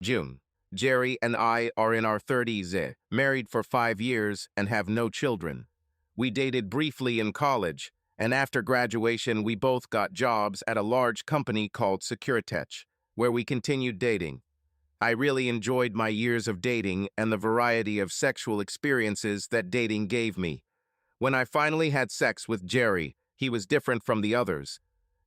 June. Jerry and I are in our 30s, married for 5 years and have no children. We dated briefly in college, and after graduation we both got jobs at a large company called Securitech, where we continued dating. I really enjoyed my years of dating and the variety of sexual experiences that dating gave me. When I finally had sex with Jerry, he was different from the others.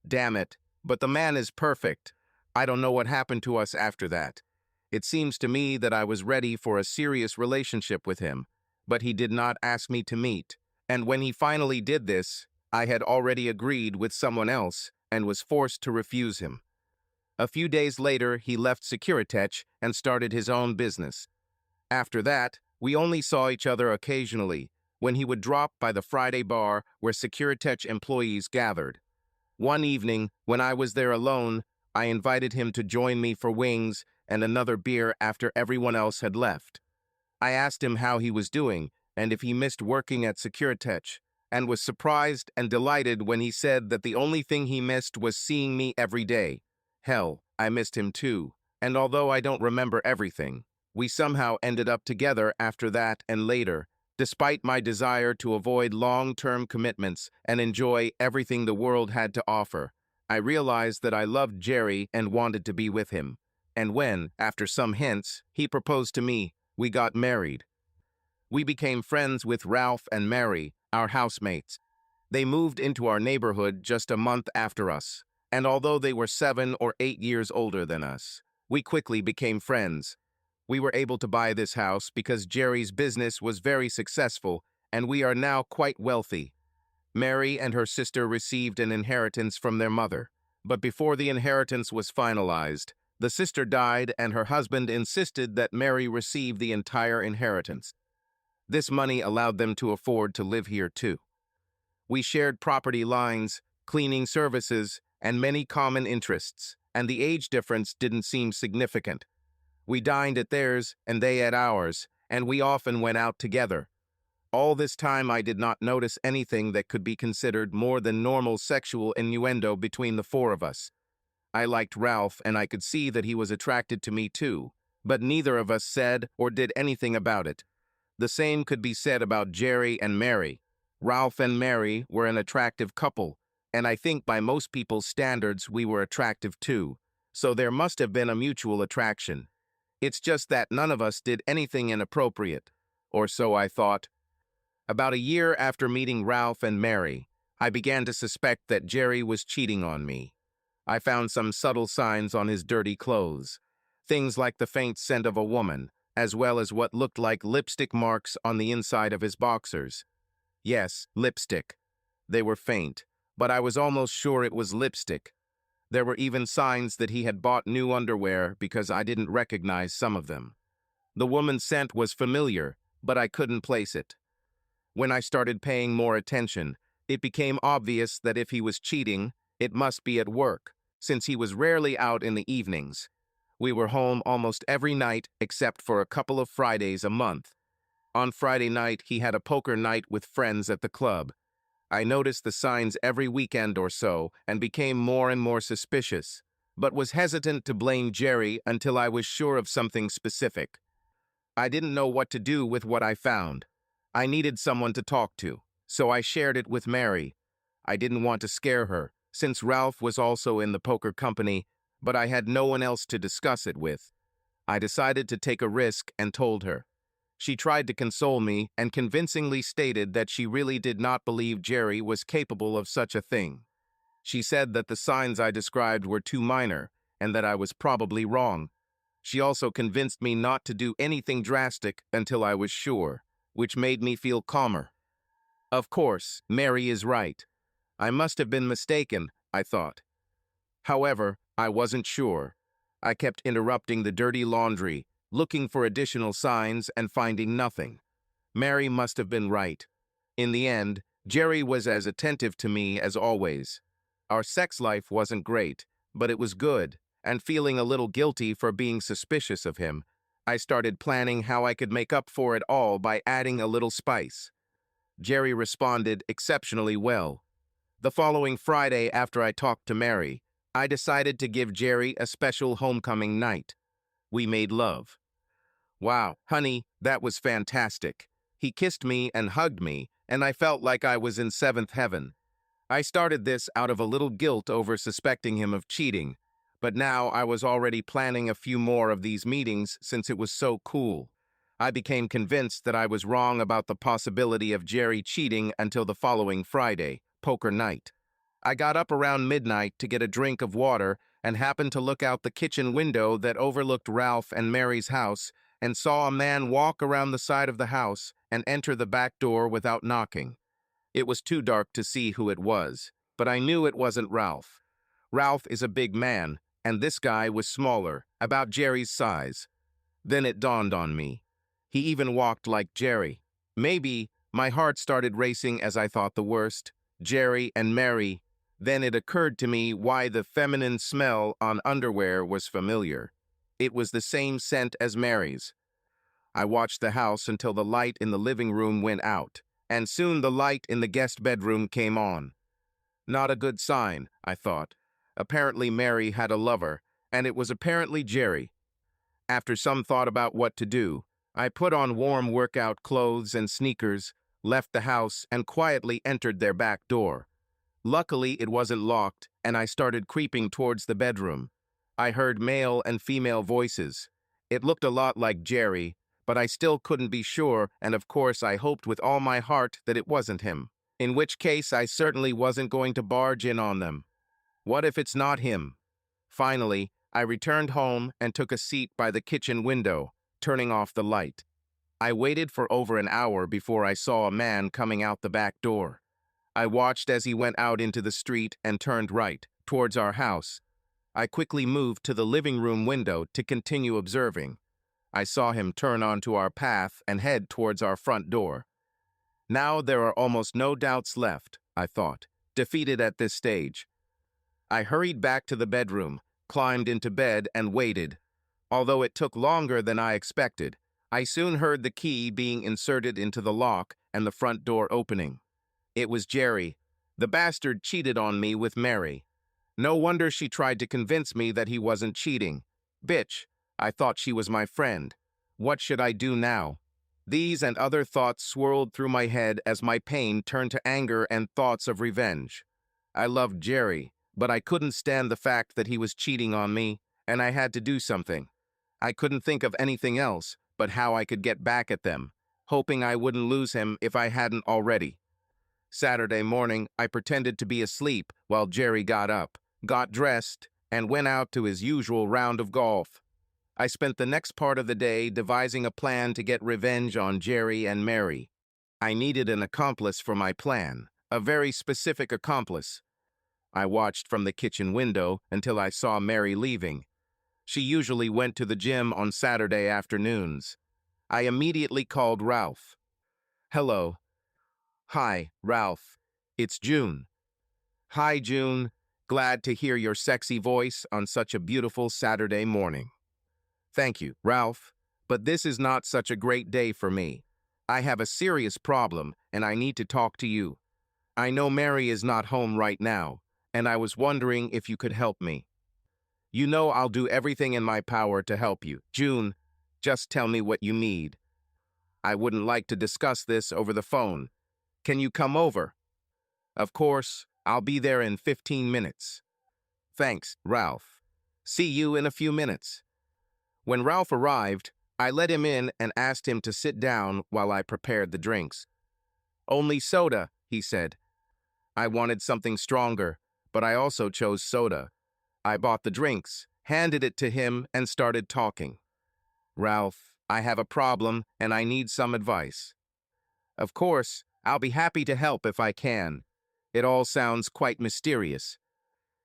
Damn it, but the man is perfect. I don't know what happened to us after that. It seems to me that I was ready for a serious relationship with him, but he did not ask me to meet. And when he finally did this, I had already agreed with someone else and was forced to refuse him. A few days later, he left Securitech and started his own business. After that, we only saw each other occasionally, when he would drop by the Friday bar where Securitech employees gathered. One evening, when I was there alone, I invited him to join me for wings and another beer after everyone else had left. I asked him how he was doing and if he missed working at Securitech, and was surprised and delighted when he said that the only thing he missed was seeing me every day. Hell, I missed him too, and although I don't remember everything, we somehow ended up together after that and later, despite my desire to avoid long-term commitments and enjoy everything the world had to offer. I realized that I loved Jerry and wanted to be with him. And when, after some hints, he proposed to me, we got married. We became friends with Ralph and Mary, our housemates. They moved into our neighborhood just a month after us, and although they were 7 or 8 years older than us, we quickly became friends. We were able to buy this house because Jerry's business was very successful, and we are now quite wealthy. Mary and her sister received an inheritance from their mother, but before the inheritance was finalized, the sister died and her husband insisted that Mary receive the entire inheritance. This money allowed them to afford to live here too. We shared property lines, cleaning services, and many common interests, and the age difference didn't seem significant. We dined at theirs and they at ours, and we often went out together. All this time I did not notice anything that could be considered more than normal sexual innuendo between the four of us. I liked Ralph and I could see that he was attracted to me too, but neither of us said or did anything about it. The same could be said about Jerry and Mary. Ralph and Mary were an attractive couple, and I think by most people's standards we were attractive too, so there must have been a mutual attraction. It's just that none of us did anything inappropriate, or so I thought. About a year after meeting Ralph and Mary, I began to suspect that Jerry was cheating on me. I found some subtle signs on his dirty clothes, things like the faint scent of a woman, as well as what looked like lipstick marks on the inside of his boxers. Yes, lipstick. They were faint, but I was almost sure it was lipstick. There were even signs that he had bought new underwear because I didn't recognize some of them. The woman's scent was familiar, but I couldn't place it. When I started paying more attention, it became obvious that if he was cheating, it must be at work, since he was rarely out in the evenings. We were home almost every night except for a couple of Fridays a month. On Friday night, he had a poker night with friends at the club. I noticed the signs every weekend or so and became more and more suspicious, but was hesitant to blame Jerry until I was sure of something specific. I didn't know what to do with what I found. I needed someone to talk to, so I shared it with Mary. I didn't want to scare her, since Ralph was also in the poker company, but I had no one else to discuss it with. I decided to take a risk and told her. She tried to console me and convincingly stated that she really did not believe Jerry was capable of such a thing. She said that the signs I described were too minor and that I was probably wrong. She also convinced me not to do anything drastic until I was sure, which made me feel calmer. Of course, Mary is right. I must have been mistaken, I thought. However, I wasn't sure. I kept interrupting the dirty laundry, looking for additional signs and finding nothing. Mary must have been right. In the end, Jerry was as attentive to me as always. Our sex life wasn't great, but it was good, and feeling a little guilty for being suspicious of him, I started planning how I could make up for it all by adding a little spice. Jerry responded exceptionally well. The following Friday after I talked to Mary, I decided to give Jerry a special homecoming night. We made love. Wow, honey, that was fantastic. He kissed me and hugged me, and I felt like I was in seventh heaven. I started this out of a little guilt over suspecting him of cheating, but now I was already planning a few more of these meetings since it was so cool. I became convinced that I was wrong about the possibility of Jerry cheating until the following Friday, poker night. I got up around midnight to get a drink of water and happened to look out the kitchen window that overlooked Ralph and Mary's house and saw a man walk around the side of the house and enter the back door without knocking. It was too dark to see who it was, but I knew it wasn't Ralph. Ralph is a big man, and this guy was smaller, about Jerry's size. Then it dawned on me. He even walked like Jerry. Maybe my heart started racing as I thought the worst. Jerry and Mary. Then it occurred to me why the feminine smell on underwear was familiar. It was the same scent as Mary's. I watched the house until the light in the living room went out, and soon the light in the guest bedroom came on. Not a good sign, I thought. Apparently Mary had a lover, and it was apparently Jerry. After some thought about what to do, I put on warm workout clothes and sneakers, left the house, and quietly entered their back door. Luckily, it wasn't locked, and I started creeping towards the bedroom. I heard male and female voices. It looked a lot like Jerry, but I still couldn't be sure, and of course I hoped with all my heart that it wasn't him. In which case, I certainly wasn't going to barge in on them. What if it's not him? Finally, I returned home and took a seat by the kitchen window, turning off the light. I waited for over an hour before I saw a man coming out the back door. I watched as he went out into the street and turned right, towards our house. I quickly moved to the living room window to continue observing. I saw him turn onto our path and head towards our front door. Now there are almost no doubts left, I thought, defeated at this stage. I hurried back to the bedroom, climbed into bed, and waited. Although it took longer than I expected, I soon heard the key being inserted into the lock and the front door opening. It was Jerry. The bastard cheated on me with Mary. No wonder she tried to convince me that he wasn't cheating. Bitch, I thought she was my friend. What should I do now? These and other thoughts swirled through my head as my pain turned to anger and thoughts of revenge. I loved Jerry, but I couldn't stand the fact that he was cheating on me, and I had to do something. I couldn't think of anything else but how I could get back at them, hoping I wouldn't lose him if I hadn't already. Saturday morning, I pretended to be asleep while Jerry got up, got dressed, and went out to his usual round of golf. I spent the next part of the day devising a plan to get revenge on Jerry and Mary. I needed an accomplice for my plan, a very specific accomplice. I watched from the kitchen window until I saw Mary leaving. She usually went to the gym on Saturday afternoons. I immediately called Ralph. Hello. Hi, Ralph. It's June. Hi, June. Glad to hear your sexy voice on such a beautiful Saturday morning. Thank you, Ralph, but this is not such a great day for me. I have a serious problem, and I need to talk to you. I know Mary is not home right now, and I was wondering if you could help me. You know I'll do everything in my power to help you. June, just tell me what you need. I wouldn't like to discuss this over the phone. Can you come over? Of course, I'll be there in 15 minutes. Thanks, Ralph. See you in a few minutes. When Ralph arrived, I let him in and asked him to sit down while I prepared the drinks. Only soda, he said. I wanted something stronger, but I also chose soda. I bought the drinks, handed it to him, and started talking. Ralph, I have a problem and I need some advice. Of course, I'll be happy to help if I can. It all sounds quite mysterious.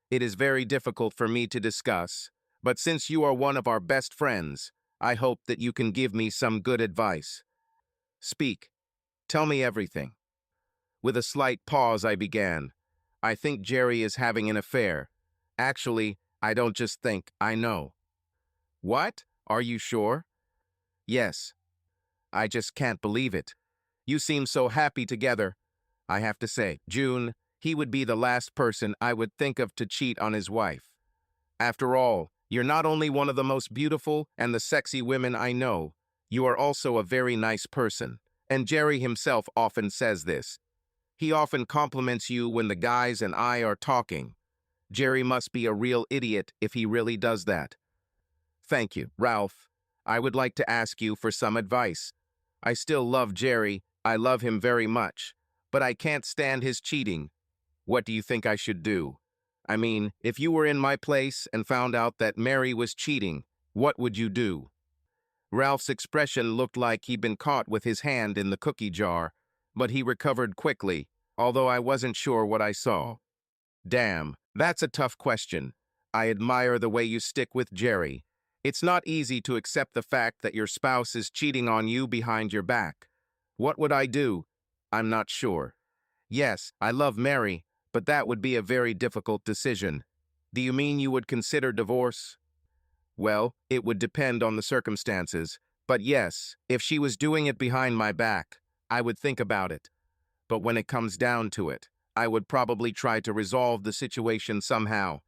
It is very difficult for me to discuss, but since you are one of our best friends, I hope that you can give me some good advice. Speak. Tell me everything. With a slight pause, I began. I think Jerry is having an affair. Actually, I don't just think, I know. What? Are you sure? Yes. I just can't believe it. You seem so happy together. I have to say, June, he would be the last person I would think of to cheat on his wife. After all, You're not only one of the most beautiful and the sexy women I know, you are also a very nice person. And Jerry himself often says this. He often compliments you when the guys and I are talking. Jerry must be a real idiot if he really does that. Thank you, Ralph. I would like to ask you for some advice. I still love Jerry. I love him very much. But I can't stand his cheating. What do you think I should do? I mean, if you were in my place and found out that Mary was cheating, what would you do? Ralph's expression looked like he'd been caught with his hand in the cookie jar, but he recovered quickly, although I wasn't sure what I saw. Damn, that's a tough question. I admire the way you stick with Jerry. It's not easy to accept the fact that your spouse is cheating on you behind your back. What would I do? I'm not sure. Yes, I love Mary, but that would be a very difficult decision. Do you mean you would consider divorce? Well, it would depend on the circumstances. But yes, if she was doing it behind my back, I would think about it. But when it comes down to it, I would probably try to resolve the situation somehow.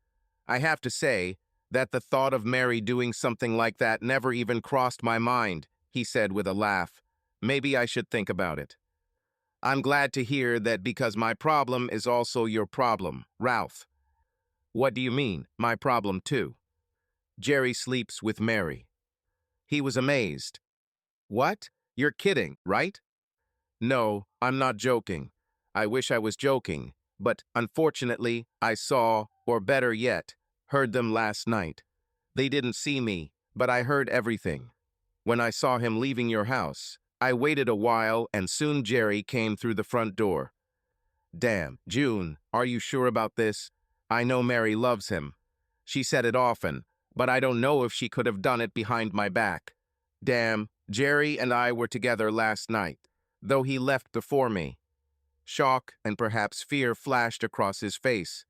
I have to say that the thought of Mary doing something like that never even crossed my mind, he said with a laugh. Maybe I should think about it. I'm glad to hear that because my problem is also your problem, Ralph. What do you mean, my problem too? Jerry sleeps with Mary. He was amazed. What? You're kidding, right? No, I'm not joking. I wish I was joking, but unfortunately, I saw, or better yet, heard them last night. They didn't see me, but I heard everything. When I saw him leaving your house, I waited a while and soon Jerry came through the front door. Damn, June, are you sure about this? I know Mary loves him. She said it often, but I don't know if she could have done it behind my back. Damn, Jerry and I were together last night, though he left before me. Shock and perhaps fear flashed across his face.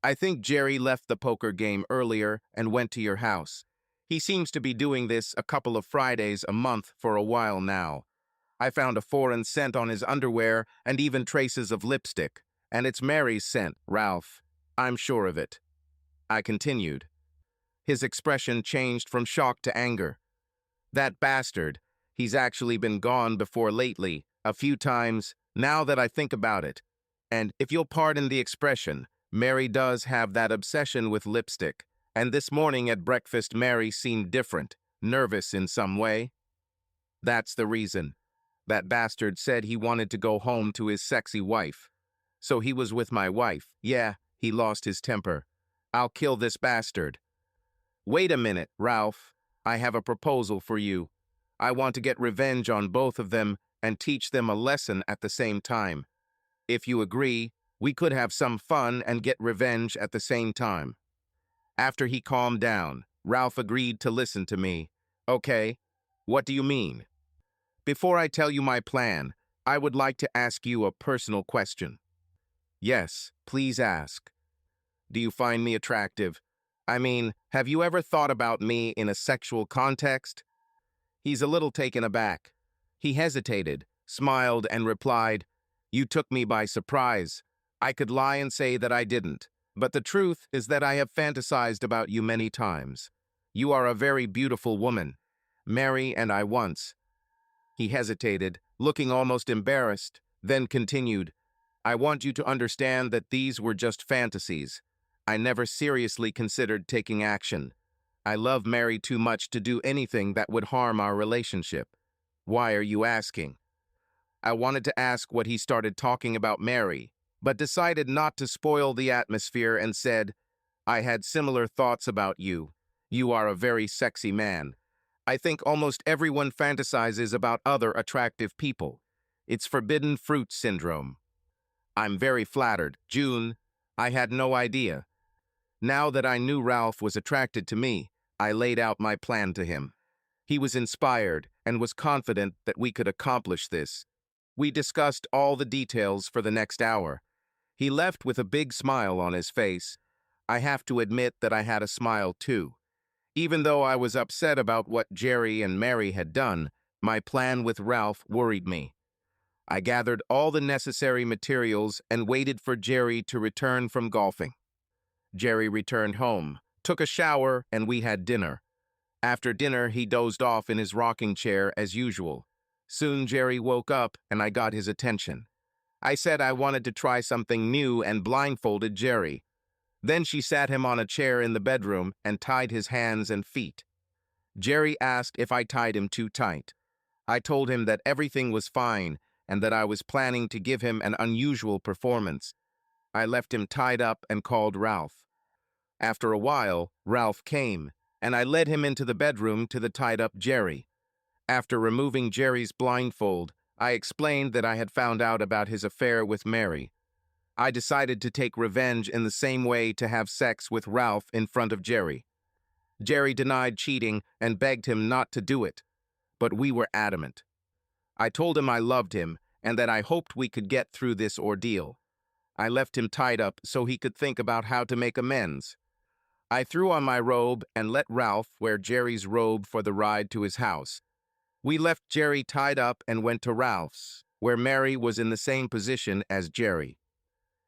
I think Jerry left the poker game earlier and went to your house. He seems to be doing this a couple of Fridays a month for a while now. I found a foreign scent on his underwear and even traces of lipstick. And it's Mary's scent, Ralph. I'm sure of it. I continued. His expression changed from shock to anger. That bastard. He's actually been gone before lately, a few times, now that I think about it. And if you'll pardon the expression, Mary does have that obsession with lipstick. And this morning at breakfast, Mary seemed different, nervous in some way. That's the reason. That bastard said he wanted to go home to his sexy wife. So he was with my wife. Yeah, he lost his temper. I'll kill this bastard. Wait a minute, Ralph. I have a proposal for you. I want to get revenge on both of them and teach them a lesson at the same time. If you agree, we could have some fun and get revenge at the same time. After he calmed down, Ralph agreed to listen to me. Okay, what do you mean? Before I tell you my plan, I would like to ask you a personal question. Yes, please ask. Do you find me attractive? I mean, have you ever thought about me in a sexual context? He's a little taken aback. He hesitated, smiled, and replied, You took me by surprise. I could lie and say that I didn't, but the truth is that I have fantasized about you many times. You are a very beautiful woman. Mary and I once. He hesitated, looking almost embarrassed, then continued, I want you to understand that these were just fantasies. I never seriously considered taking action. I love Mary too much to do anything that would harm our relationship. Why are you asking? I wanted to ask what he started talking about Mary, but decided not to spoil the atmosphere and said, I had similar thoughts about you. You are a very sexy man. I think almost everyone fantasizes about other attractive people. It's forbidden fruit syndrome. I'm very flattered, June. I had no idea. Now that I knew Ralph was attracted to me, I laid out my plan to him. He was inspired and was confident that we could accomplish this. We discussed all the details for the next hour. He left with a big smile on his face. I have to admit that I had a smile too. Even though I was upset about what Jerry and Mary had done, my plan with Ralph worried me. I gathered all the necessary materials and waited for Jerry to return from golfing. Jerry returned home, took a shower, and we had dinner. After dinner, he dozed off in his rocking chair as usual. Soon Jerry woke up, and I got his attention. I said I wanted to try something new and blindfolded Jerry. Then she sat him on a chair in the bedroom and tied his hands and feet. Jerry asked if I tied him too tight. I told him that everything was fine and that I was planning to give him an unusual performance. I left him tied up and called Ralph. After a while, Ralph came, and I led him into the bedroom to the tied-up Jerry. After removing Jerry's blindfold, I explained that I had found out about his affair with Mary. I decided to take revenge in the same way to have sex with Ralph in front of Jerry. Jerry denied cheating and begged him not to do it, but we were adamant. I told him I loved him and that I hoped we could get through this ordeal. I left him tied up so he could think about how to make amends. I threw on my robe and let Ralph wear Jerry's robe for the ride to his house. We left Jerry tied up and went to Ralph's, where Mary was in the same position as Jerry.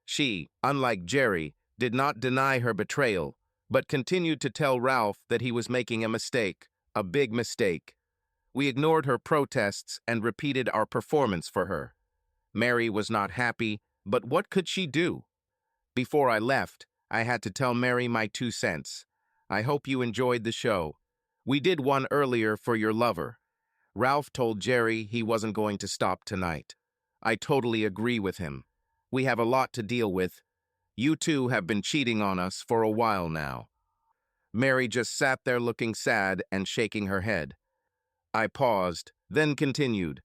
She, unlike Jerry, did not deny her betrayal, but continued to tell Ralph that he was making a mistake, a big mistake. We ignored her protests and repeated our performance for her. Mary was not happy, but what could she do? Before I left, I had to tell Mary my 2 cents. I hope you enjoyed the show. We did one earlier for your lover. Ralph told Jerry he wasn't going to stop tonight. I totally agree with him. We have a lot to deal with. You two have been cheating on us for a while now. Mary just sat there looking sad and shaking her head. I paused, then continued.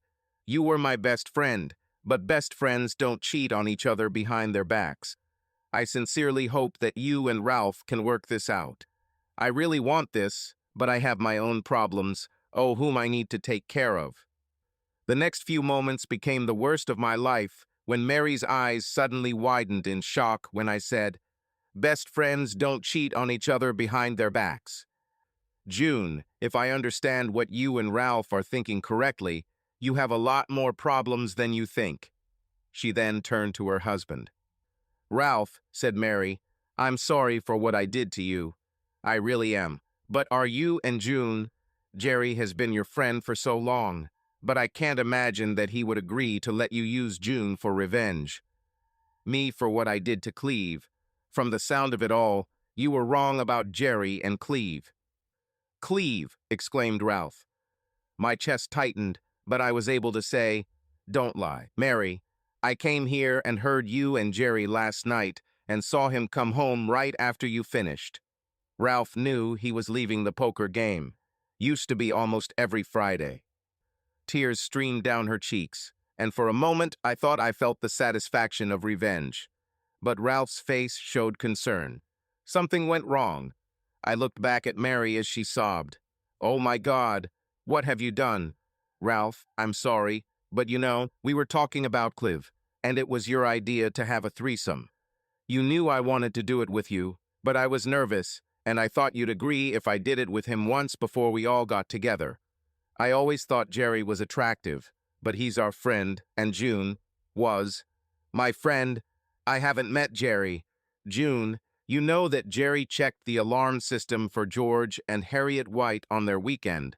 You were my best friend, but best friends don't cheat on each other behind their backs. I sincerely hope that you and Ralph can work this out. I really want this, but I have my own problems, whom I need to take care of. The next few moments became the worst of my life when Mary's eyes suddenly widened in shock when I said, best friends don't cheat on each other behind their backs. June, if I understand what you and Ralph are thinking correctly, you have a lot more problems than you think. She then turned to her husband. Ralph, said Mary, I'm sorry for what I did to you. I really am. But are you and June? Jerry has been your friend for so long, but I can't imagine that he would agree to let you use June for revenge. Me for what I did to Cleve. From the sound of it all, you were wrong about Jerry and Cleve. Cleve, exclaimed Ralph. My chest tightened, but I was able to say, don't lie. Mary, I came here and heard you and Jerry last night and saw him come home right after you finished. Ralph knew he was leaving the poker game. Used to be almost every Friday. Tears streamed down her cheeks, and for a moment I thought I felt the satisfaction of revenge. But Ralph's face showed concern. Something went wrong. I looked back at Mary as she sobbed. Oh my God, what have you done? Ralph, I'm sorry, but you know, we were talking about Clive, and it was your idea to have a threesome. You knew I wanted to do it with you, but I was nervous, and I thought you'd agree if I did it with him once before we all got together. I always thought Jerry was attractive, but he's our friend, and June was my friend. I haven't met Jerry. June, you know that Jerry checked the alarm system for George and Harriet White on their weekend.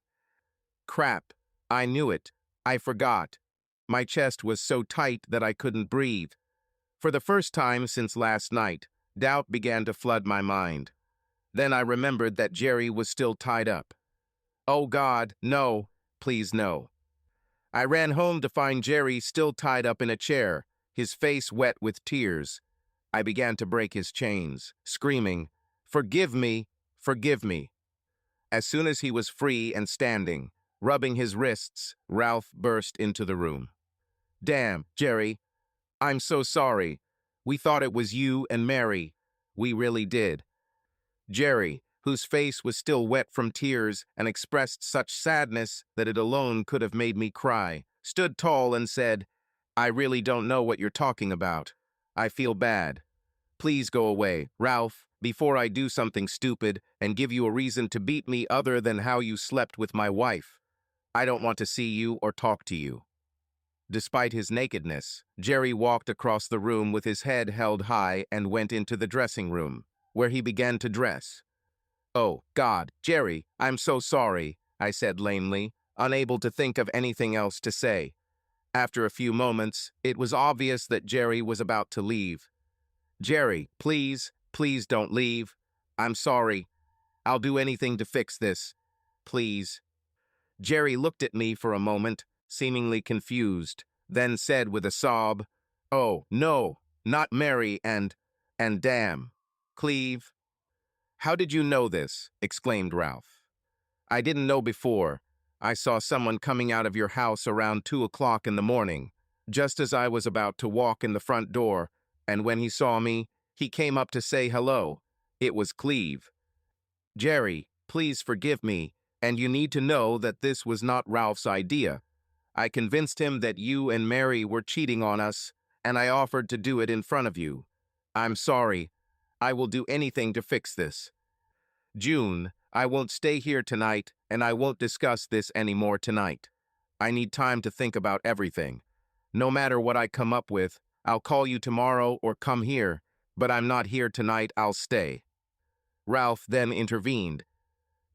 Crap, I knew it. I forgot. My chest was so tight that I couldn't breathe. For the first time since last night, doubt began to flood my mind. Then I remembered that Jerry was still tied up. Oh God, no, please no. I ran home to find Jerry still tied up in a chair, his face wet with tears. I began to break his chains, screaming, "Forgive me, forgive me." As soon as he was free and standing, rubbing his wrists, Ralph burst into the room. Damn, Jerry, I'm so sorry. We thought it was you and Mary. We really did. Jerry, whose face was still wet from tears and expressed such sadness that it alone could have made me cry, stood tall and said, I really don't know what you're talking about. I feel bad. Please go away, Ralph, before I do something stupid and give you a reason to beat me other than how you slept with my wife. I don't want to see you or talk to you. Despite his nakedness, Jerry walked across the room with his head held high and went into the dressing room, where he began to dress. Oh, God, Jerry, I'm so sorry, I said lamely, unable to think of anything else to say. After a few moments, it was obvious that Jerry was about to leave. Jerry, please, please don't leave. I'm sorry. I'll do anything to fix this. Please. Jerry looked at me for a moment, seemingly confused, then said with a sob, "Oh, no, not Mary and damn. Cleve." "How did you know this?" exclaimed Ralph. "I didn't know before. I saw someone coming out of your house around 2 o'clock in the morning, just as I was about to walk in the front door, and when he saw me, he came up to say hello. It was Cleve. Jerry, please forgive me, and you need to know that this was not Ralph's idea. I convinced him that you and Mary were cheating on us, and I offered to do it in front of you. I'm sorry. I will do anything to fix this. June, I won't stay here tonight, and I won't discuss this anymore tonight. I need time to think about everything. No matter what I come up with, I'll call you tomorrow or come here, but I'm not here tonight, I'll stay." Ralph then intervened.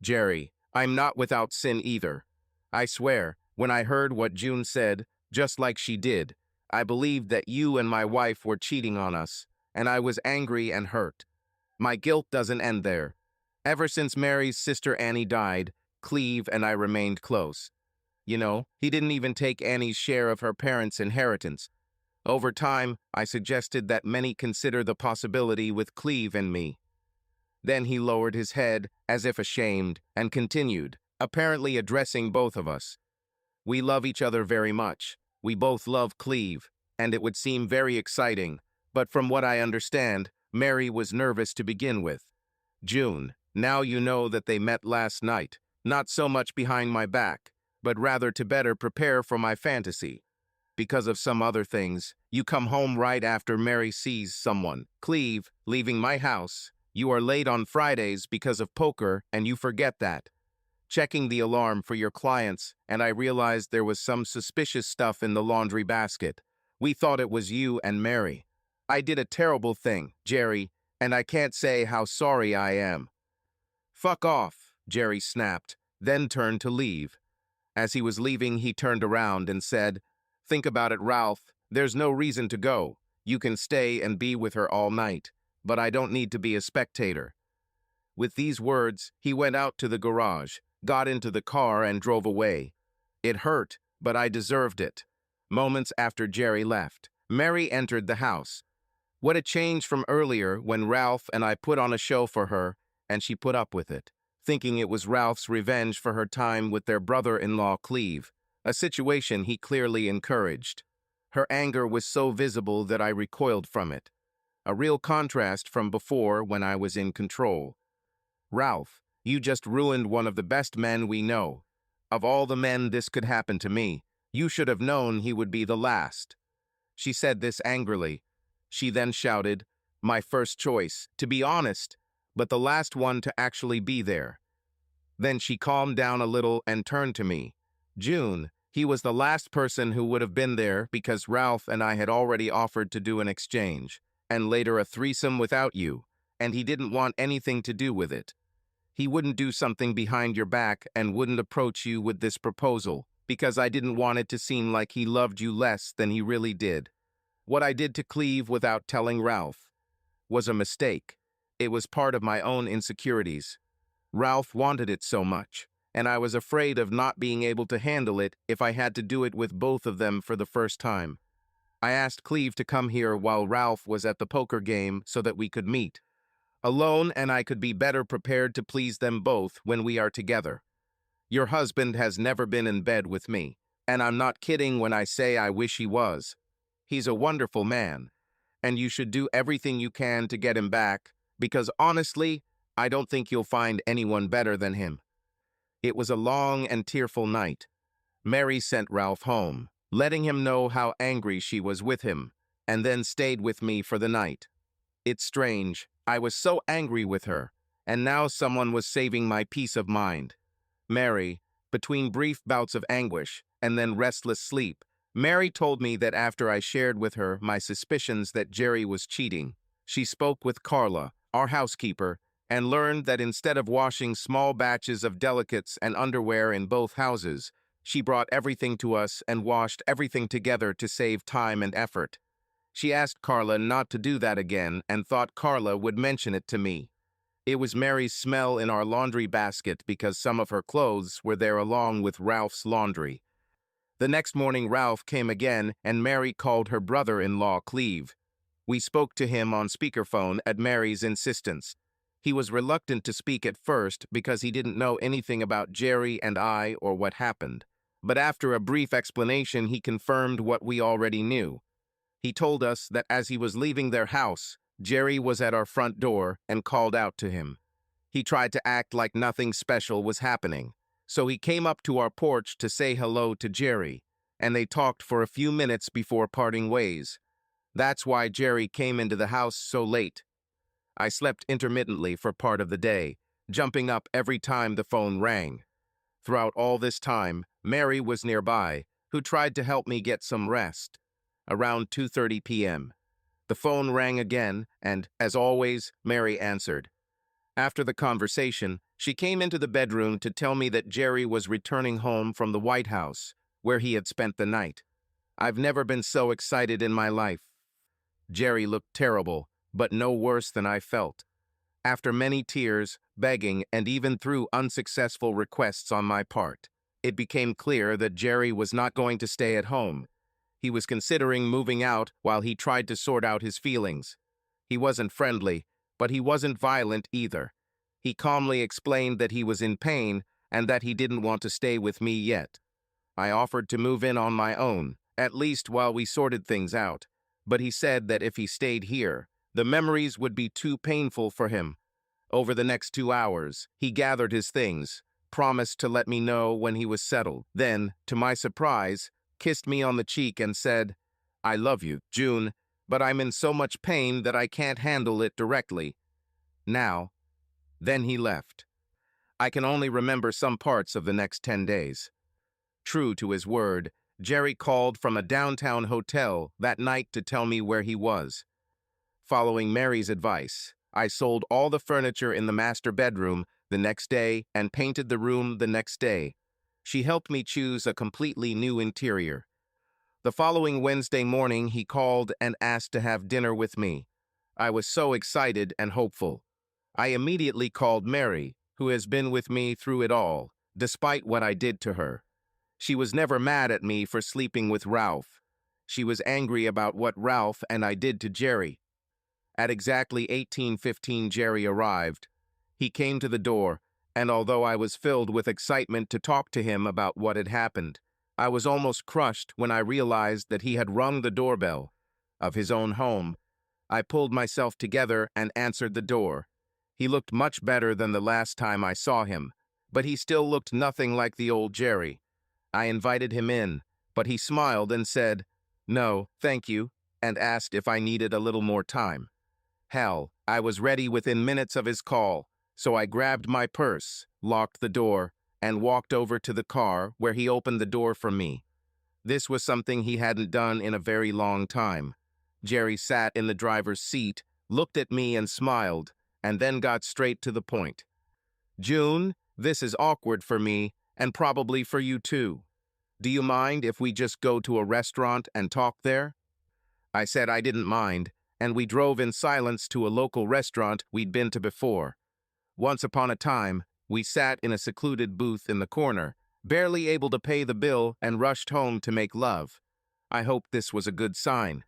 "Jerry, I'm not without sin either. I swear, when I heard what June said, just like she did, I believed that you and my wife were cheating on us, and I was angry and hurt. My guilt doesn't end there. Ever since Mary's sister Annie died, Cleve and I remained close. You know, he didn't even take Annie's share of her parents' inheritance. Over time, I suggested that many consider the possibility with Cleve and me." Then he lowered his head, as if ashamed, and continued, apparently addressing both of us. "We love each other very much. We both love Cleve, and it would seem very exciting, but from what I understand, Mary was nervous to begin with. June, now you know that they met last night, not so much behind my back, but rather to better prepare for my fantasy. Because of some other things, you come home right after Mary sees someone. Cleve, leaving my house. You are late on Fridays because of poker, and you forget that. Checking the alarm for your clients, and I realized there was some suspicious stuff in the laundry basket. We thought it was you and Mary. I did a terrible thing, Jerry, and I can't say how sorry I am." "Fuck off," Jerry snapped, then turned to leave. As he was leaving, he turned around and said, "Think about it, Ralph. There's no reason to go. You can stay and be with her all night, but I don't need to be a spectator." With these words, he went out to the garage, got into the car, and drove away. It hurt, but I deserved it. Moments after Jerry left, Mary entered the house. What a change from earlier when Ralph and I put on a show for her, and she put up with it, thinking it was Ralph's revenge for her time with their brother-in-law Cleve, a situation he clearly encouraged. Her anger was so visible that I recoiled from it, a real contrast from before when I was in control. "Ralph, you just ruined one of the best men we know. Of all the men this could happen to me, you should have known he would be the last." She said this angrily. She then shouted, "My first choice, to be honest, but the last one to actually be there." Then she calmed down a little and turned to me. "June, he was the last person who would have been there because Ralph and I had already offered to do an exchange, and later a threesome without you, and he didn't want anything to do with it. He wouldn't do something behind your back and wouldn't approach you with this proposal, because I didn't want it to seem like he loved you less than he really did. What I did to Cleve without telling Ralph was a mistake. It was part of my own insecurities. Ralph wanted it so much, and I was afraid of not being able to handle it if I had to do it with both of them for the first time. I asked Cleve to come here while Ralph was at the poker game so that we could meet alone, and I could be better prepared to please them both when we are together. Your husband has never been in bed with me, and I'm not kidding when I say I wish he was. He's a wonderful man, and you should do everything you can to get him back, because honestly, I don't think you'll find anyone better than him." It was a long and tearful night. Mary sent Ralph home, letting him know how angry she was with him, and then stayed with me for the night. It's strange, I was so angry with her, and now someone was saving my peace of mind. Mary, between brief bouts of anguish and then restless sleep, Mary told me that after I shared with her my suspicions that Jerry was cheating, she spoke with Carla, our housekeeper, and learned that instead of washing small batches of delicates and underwear in both houses, she brought everything to us and washed everything together to save time and effort. She asked Carla not to do that again and thought Carla would mention it to me. It was Mary's smell in our laundry basket because some of her clothes were there along with Ralph's laundry. The next morning Ralph came again and Mary called her brother-in-law Cleve. We spoke to him on speakerphone at Mary's insistence. He was reluctant to speak at first because he didn't know anything about Jerry and I or what happened. But after a brief explanation, he confirmed what we already knew. He told us that as he was leaving their house, Jerry was at our front door and called out to him. He tried to act like nothing special was happening, so he came up to our porch to say hello to Jerry, and they talked for a few minutes before parting ways. That's why Jerry came into the house so late. I slept intermittently for part of the day, jumping up every time the phone rang. Throughout all this time, Mary was nearby, who tried to help me get some rest. Around 2:30 p.m. The phone rang again, and, as always, Mary answered. After the conversation, she came into the bedroom to tell me that Jerry was returning home from the White House, where he had spent the night. I've never been so excited in my life. Jerry looked terrible, but no worse than I felt. After many tears, begging, and even through unsuccessful requests on my part, it became clear that Jerry was not going to stay at home. He was considering moving out while he tried to sort out his feelings. He wasn't friendly, but he wasn't violent either. He calmly explained that he was in pain and that he didn't want to stay with me yet. I offered to move in on my own, at least while we sorted things out, but he said that if he stayed here, the memories would be too painful for him. Over the next 2 hours, he gathered his things, promised to let me know when he was settled, then, to my surprise, kissed me on the cheek and said, "I love you, June, but I'm in so much pain that I can't handle it directly. Now." Then he left. I can only remember some parts of the next 10 days. True to his word, Jerry called from a downtown hotel that night to tell me where he was. Following Mary's advice, I sold all the furniture in the master bedroom the next day and painted the room the next day. She helped me choose a completely new interior. The following Wednesday morning, he called and asked to have dinner with me. I was so excited and hopeful. I immediately called Mary, who has been with me through it all, despite what I did to her. She was never mad at me for sleeping with Ralph. She was angry about what Ralph and I did to Jerry. At exactly 18:15, Jerry arrived. He came to the door, and although I was filled with excitement to talk to him about what had happened, I was almost crushed when I realized that he had rung the doorbell of his own home. I pulled myself together and answered the door. He looked much better than the last time I saw him, but he still looked nothing like the old Jerry. I invited him in, but he smiled and said, "No, thank you," and asked if I needed a little more time. Hell, I was ready within minutes of his call, so I grabbed my purse, locked the door, and walked over to the car where he opened the door for me. This was something he hadn't done in a very long time. Jerry sat in the driver's seat, looked at me and smiled, and then got straight to the point. "June, this is awkward for me, and probably for you too. Do you mind if we just go to a restaurant and talk there?" I said I didn't mind, and we drove in silence to a local restaurant we'd been to before. Once upon a time, we sat in a secluded booth in the corner, barely able to pay the bill, and rushed home to make love. I hoped this was a good sign.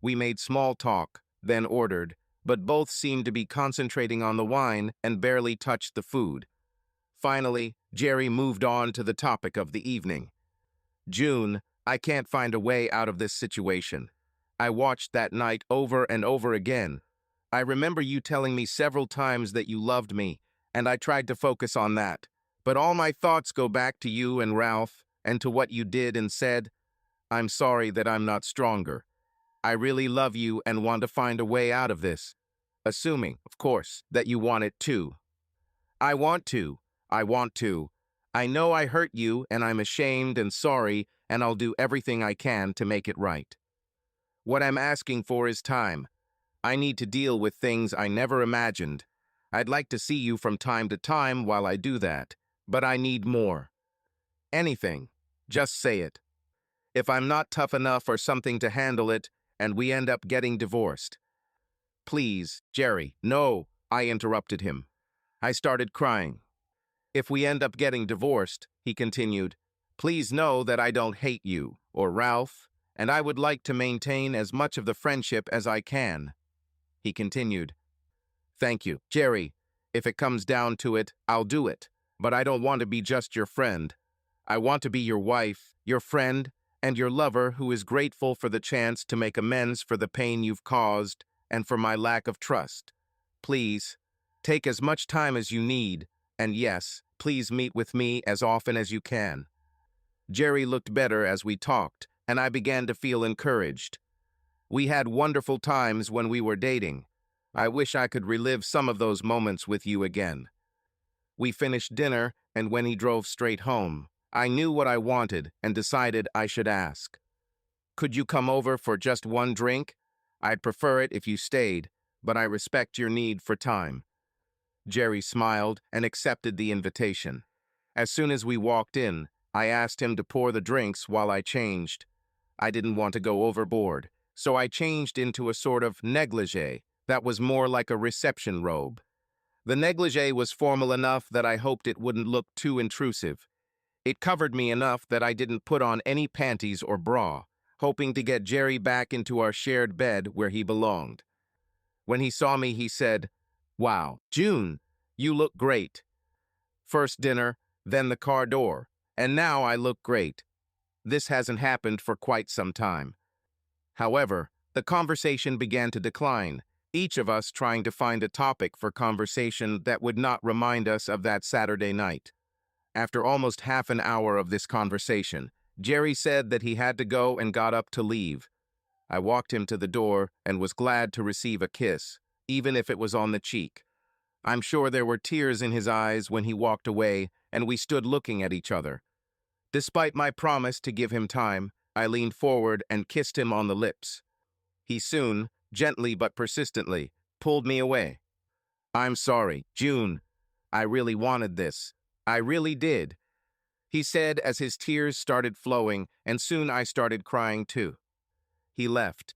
We made small talk, then ordered, but both seemed to be concentrating on the wine and barely touched the food. Finally, Jerry moved on to the topic of the evening. "June, I can't find a way out of this situation. I watched that night over and over again. I remember you telling me several times that you loved me, and I tried to focus on that. But all my thoughts go back to you and Ralph, and to what you did and said. I'm sorry that I'm not stronger. I really love you and want to find a way out of this. Assuming, of course, that you want it too. I want to. I want to. I know I hurt you, and I'm ashamed and sorry, and I'll do everything I can to make it right. What I'm asking for is time. I need to deal with things I never imagined. I'd like to see you from time to time while I do that, but I need more. Anything. Just say it. If I'm not tough enough or something to handle it, and we end up getting divorced. Please, Jerry. No, I interrupted him. I started crying. If we end up getting divorced, he continued, please know that I don't hate you, or Ralph, and I would like to maintain as much of the friendship as I can. He continued, thank you, Jerry. If it comes down to it, I'll do it. But I don't want to be just your friend. I want to be your wife, your friend, and your lover who is grateful for the chance to make amends for the pain you've caused and for my lack of trust. Please, take as much time as you need, and yes, please meet with me as often as you can. Jerry looked better as we talked, and I began to feel encouraged. We had wonderful times when we were dating. I wish I could relive some of those moments with you again. We finished dinner, and when he drove straight home, I knew what I wanted and decided I should ask. Could you come over for just one drink? I'd prefer it if you stayed, but I respect your need for time. Jerry smiled and accepted the invitation. As soon as we walked in, I asked him to pour the drinks while I changed. I didn't want to go overboard, so I changed into a sort of negligee that was more like a reception robe. The negligee was formal enough that I hoped it wouldn't look too intrusive. It covered me enough that I didn't put on any panties or bra, hoping to get Jerry back into our shared bed where he belonged. When he saw me, he said, "Wow, June, you look great. First dinner, then the car door, and now I look great." This hasn't happened for quite some time. However, the conversation began to decline, each of us trying to find a topic for conversation that would not remind us of that Saturday night. After almost half an hour of this conversation, Jerry said that he had to go and got up to leave. I walked him to the door and was glad to receive a kiss, even if it was on the cheek. I'm sure there were tears in his eyes when he walked away and we stood looking at each other. Despite my promise to give him time, I leaned forward and kissed him on the lips. He soon, gently but persistently, pulled me away. "I'm sorry, June. I really wanted this. I really did," he said as his tears started flowing, and soon I started crying too. He left.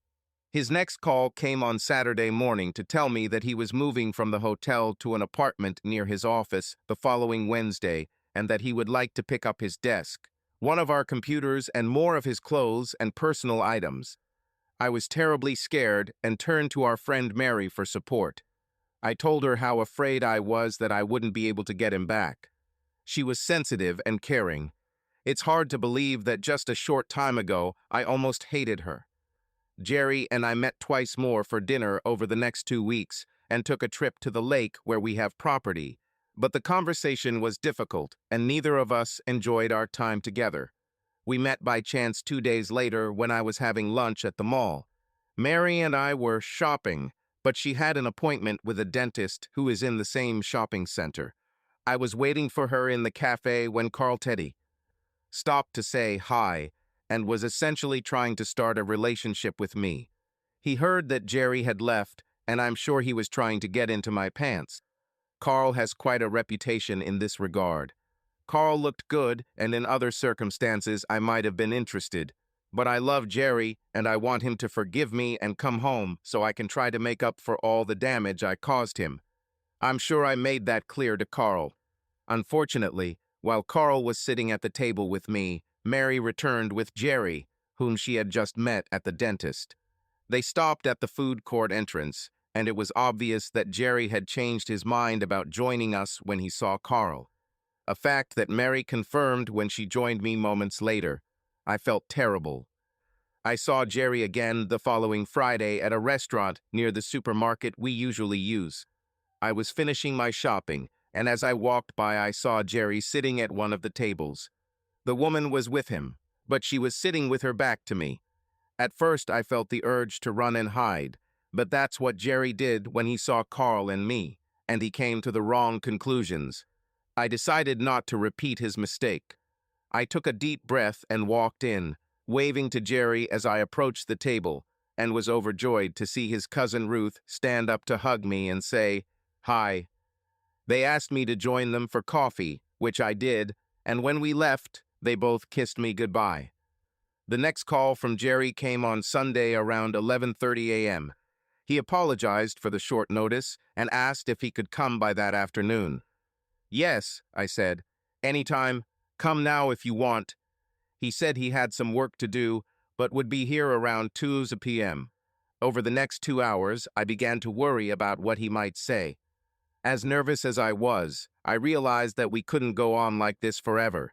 His next call came on Saturday morning to tell me that he was moving from the hotel to an apartment near his office the following Wednesday and that he would like to pick up his desk, one of our computers, and more of his clothes and personal items. I was terribly scared and turned to our friend Mary for support. I told her how afraid I was that I wouldn't be able to get him back. She was sensitive and caring. It's hard to believe that just a short time ago I almost hated her. Jerry and I met twice more for dinner over the next 2 weeks and took a trip to the lake where we have property. But the conversation was difficult, and neither of us enjoyed our time together. We met by chance 2 days later when I was having lunch at the mall. Mary and I were shopping, but she had an appointment with a dentist who is in the same shopping center. I was waiting for her in the cafe when Carl Teddy stopped to say hi and was essentially trying to start a relationship with me. He heard that Jerry had left, and I'm sure he was trying to get into my pants. Carl has quite a reputation in this regard. Carl looked good, and in other circumstances I might have been interested. But I love Jerry, and I want him to forgive me and come home so I can try to make up for all the damage I caused him. I'm sure I made that clear to Carl. Unfortunately, while Carl was sitting at the table with me, Mary returned with Jerry, whom she had just met at the dentist. They stopped at the food court entrance, and it was obvious that Jerry had changed his mind about joining us when he saw Carl, a fact that Mary confirmed when she joined me moments later. I felt terrible. I saw Jerry again the following Friday at a restaurant near the supermarket we usually use. I was finishing my shopping, and as I walked by I saw Jerry sitting at one of the tables. The woman was with him, but she was sitting with her back to me. At first I felt the urge to run and hide, but that's what Jerry did when he saw Carl and me, and he came to the wrong conclusions. I decided not to repeat his mistake. I took a deep breath and walked in, waving to Jerry as I approached the table, and was overjoyed to see his cousin Ruth stand up to hug me and say, "Hi." They asked me to join them for coffee, which I did, and when we left, they both kissed me goodbye. The next call from Jerry came on Sunday around 11:30 a.m. He apologized for the short notice and asked if he could come by that afternoon. "Yes," I said. "Anytime. Come now if you want." He said he had some work to do, but would be here around 2 p.m. Over the next 2 hours, I began to worry about what he might say. As nervous as I was, I realized that we couldn't go on like this forever.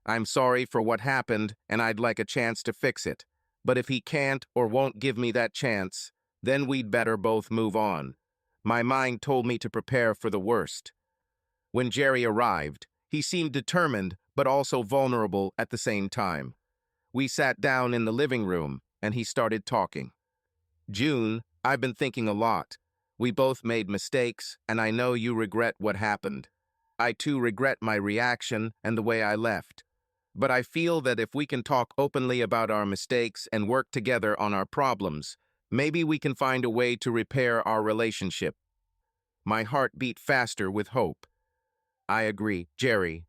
I'm sorry for what happened, and I'd like a chance to fix it. But if he can't or won't give me that chance, then we'd better both move on. My mind told me to prepare for the worst. When Jerry arrived, he seemed determined but also vulnerable at the same time. We sat down in the living room, and he started talking. "June, I've been thinking a lot. We both made mistakes, and I know you regret what happened. I too regret my reaction and the way I left. But I feel that if we can talk openly about our mistakes and work together on our problems, maybe we can find a way to repair our relationship." My heart beat faster with hope. "I agree, Jerry.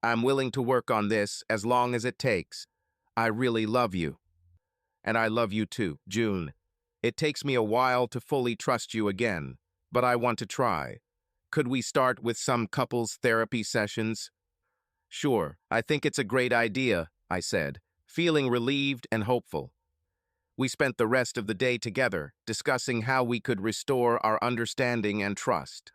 I'm willing to work on this as long as it takes. I really love you." "And I love you too, June. It takes me a while to fully trust you again, but I want to try. Could we start with some couples therapy sessions?" "Sure, I think it's a great idea," I said, feeling relieved and hopeful. We spent the rest of the day together, discussing how we could restore our understanding and trust.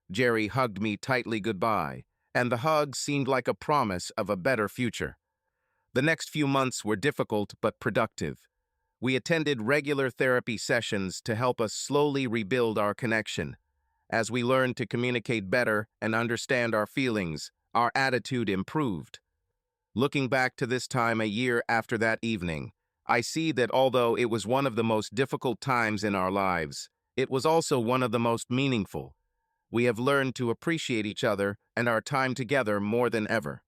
Jerry hugged me tightly goodbye, and the hug seemed like a promise of a better future. The next few months were difficult but productive. We attended regular therapy sessions to help us slowly rebuild our connection. As we learned to communicate better and understand our feelings, our attitude improved. Looking back to this time a year after that evening, I see that although it was one of the most difficult times in our lives, it was also one of the most meaningful. We have learned to appreciate each other and our time together more than ever.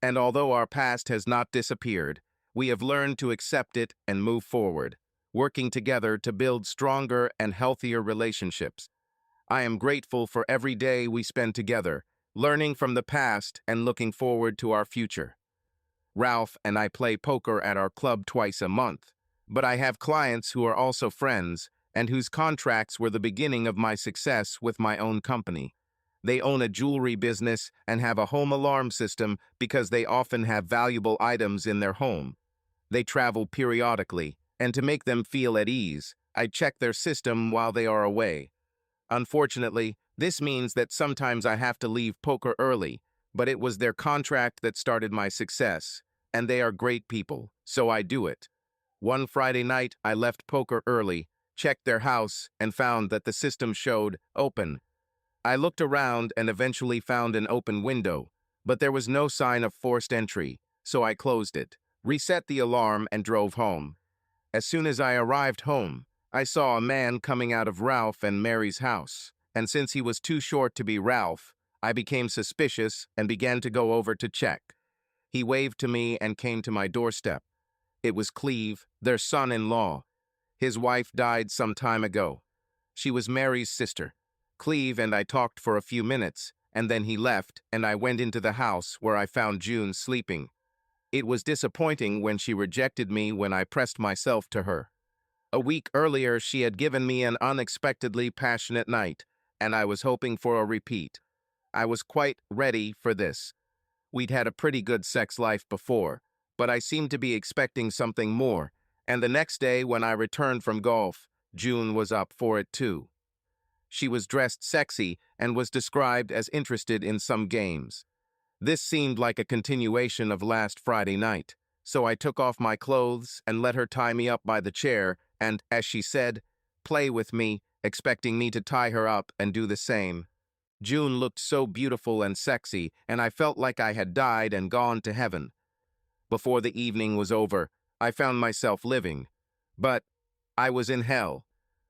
And although our past has not disappeared, we have learned to accept it and move forward, working together to build stronger and healthier relationships. I am grateful for every day we spend together, learning from the past and looking forward to our future. Ralph and I play poker at our club twice a month, but I have clients who are also friends and whose contracts were the beginning of my success with my own company. They own a jewelry business and have a home alarm system because they often have valuable items in their home. They travel periodically, and to make them feel at ease, I check their system while they are away. Unfortunately, this means that sometimes I have to leave poker early, but it was their contract that started my success, and they are great people, so I do it. One Friday night, I left poker early, checked their house, and found that the system showed open. I looked around and eventually found an open window, but there was no sign of forced entry, so I closed it, reset the alarm, and drove home. As soon as I arrived home, I saw a man coming out of Ralph and Mary's house, and since he was too short to be Ralph, I became suspicious and began to go over to check. He waved to me and came to my doorstep. It was Cleve, their son-in-law. His wife died some time ago. She was Mary's sister. Cleve and I talked for a few minutes, and then he left, and I went into the house where I found June sleeping. It was disappointing when she rejected me when I pressed myself to her. A week earlier, she had given me an unexpectedly passionate night, and I was hoping for a repeat. I was quite ready for this. We'd had a pretty good sex life before, but I seemed to be expecting something more, and the next day when I returned from golf, June was up for it too. She was dressed sexy and was described as interested in some games. This seemed like a continuation of last Friday night, so I took off my clothes and let her tie me up by the chair and, as she said, play with me, expecting me to tie her up and do the same. June looked so beautiful and sexy, and I felt like I had died and gone to heaven. Before the evening was over, I found myself living. But I was in hell.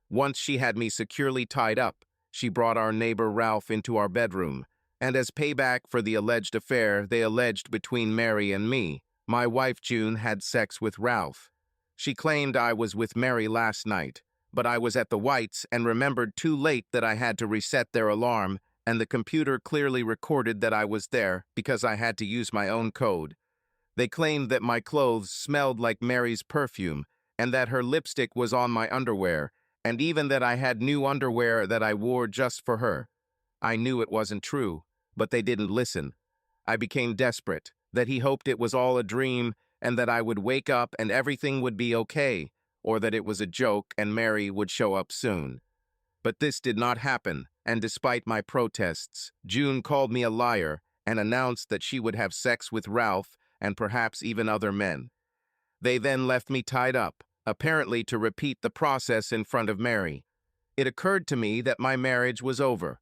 Once she had me securely tied up, she brought our neighbor Ralph into our bedroom, and as payback for the alleged affair they alleged between Mary and me, my wife June had sex with Ralph. She claimed I was with Mary last night, but I was at the Whites and remembered too late that I had to reset their alarm and the computer clearly recorded that I was there because I had to use my own code. They claimed that my clothes smelled like Mary's perfume, and that her lipstick was on my underwear, and even that I had new underwear that I wore just for her. I knew it wasn't true, but they didn't listen. I became desperate, that he hoped it was all a dream, and that I would wake up and everything would be okay, or that it was a joke and Mary would show up soon. But this did not happen, and despite my protests, June called me a liar and announced that she would have sex with Ralph and perhaps even other men. They then left me tied up, apparently to repeat the process in front of Mary. It occurred to me that my marriage was over.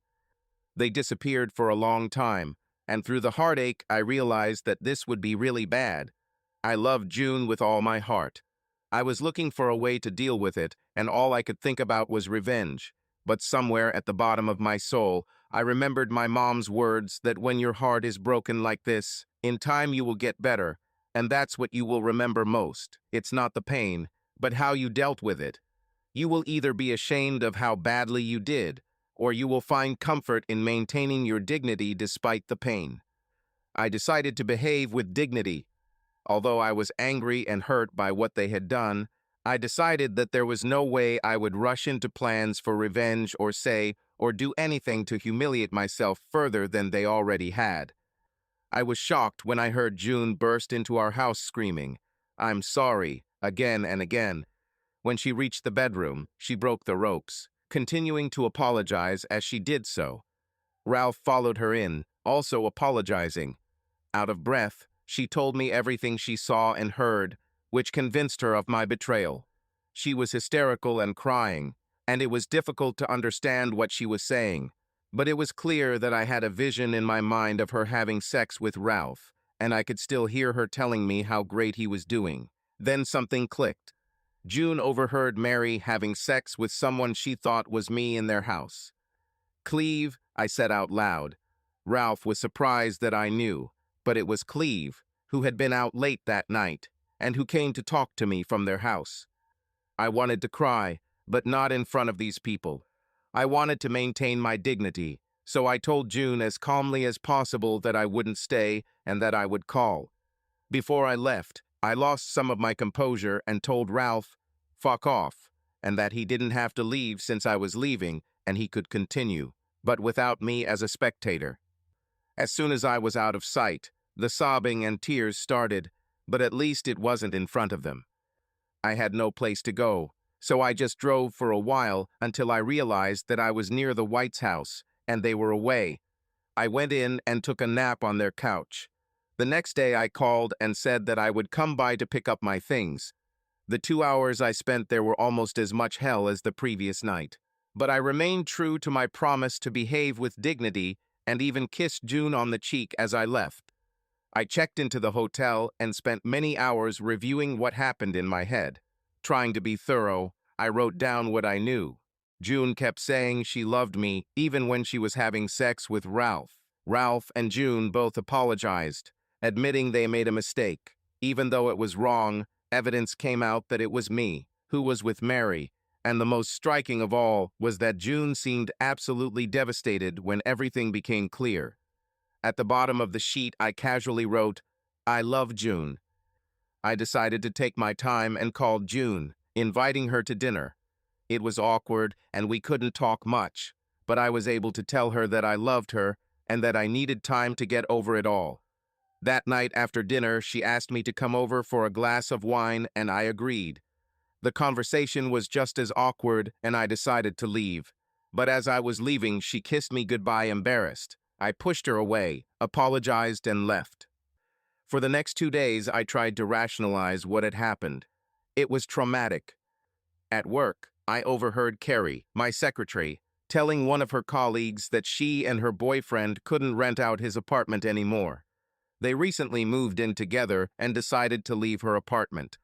They disappeared for a long time, and through the heartache I realized that this would be really bad. I loved June with all my heart. I was looking for a way to deal with it, and all I could think about was revenge. But somewhere at the bottom of my soul, I remembered my mom's words that when your heart is broken like this, in time you will get better, and that's what you will remember most. It's not the pain, but how you dealt with it. You will either be ashamed of how badly you did, or you will find comfort in maintaining your dignity despite the pain. I decided to behave with dignity. Although I was angry and hurt by what they had done, I decided that there was no way I would rush into plans for revenge or say or do anything to humiliate myself further than they already had. I was shocked when I heard June burst into our house screaming, "I'm sorry," again and again. When she reached the bedroom, she broke the ropes, continuing to apologize as she did so. Ralph followed her in, also apologizing. Out of breath, she told me everything she saw and heard, which convinced her of my betrayal. She was hysterical and crying, and it was difficult to understand what she was saying. But it was clear that I had a vision in my mind of her having sex with Ralph, and I could still hear her telling me how great he was doing. Then something clicked. June overheard Mary having sex with someone she thought was me in their house. "Cleve," I said out loud. Ralph was surprised that I knew, but it was Cleve, who had been out late that night, and who came to talk to me from their house. I wanted to cry, but not in front of these people. I wanted to maintain my dignity, so I told June as calmly as possible that I wouldn't stay and that I would call. Before I left, I lost some of my composure and told Ralph, "Fuck off," and that he didn't have to leave since I was leaving and he could continue, but without me as a spectator. As soon as I was out of sight, the sobbing and tears started, but at least it wasn't in front of them. I had no place to go, so I just drove for a while until I realized that I was near the White's house, and they were away. I went in and took a nap on their couch. The next day I called and said that I would come by to pick up my things. The 2 hours I spent there were almost as much hell as the previous night. But I remained true to my promise to behave with dignity and even kissed June on the cheek as I left. I checked into the hotel and spent many hours reviewing what happened in my head. Trying to be thorough, I wrote down what I knew. June kept saying she loved me even when she was having sex with Ralph. Ralph and June both apologized, admitting they made a mistake. Even though it was wrong, evidence came out that it was me, who was with Mary, and the most striking of all was that June seemed absolutely devastated when everything became clear. At the bottom of the sheet, I casually wrote, "I love June." I decided to take my time and called June, inviting her to dinner. It was awkward and we couldn't talk much, but I was able to tell her that I loved her and that I needed time to get over it all. That night after dinner, she asked me to come over for a glass of wine, and I agreed. The conversation was just as awkward, and I decided to leave. But as I was leaving, she kissed me goodbye embarrassed. I pushed her away, apologized, and left. For the next 2 days, I tried to rationalize what had happened. It was traumatic. At work, I overheard Carrie, my secretary, telling one of her colleagues that she and her boyfriend couldn't rent out his apartment anymore. They recently moved in together and decided to leave her apartment.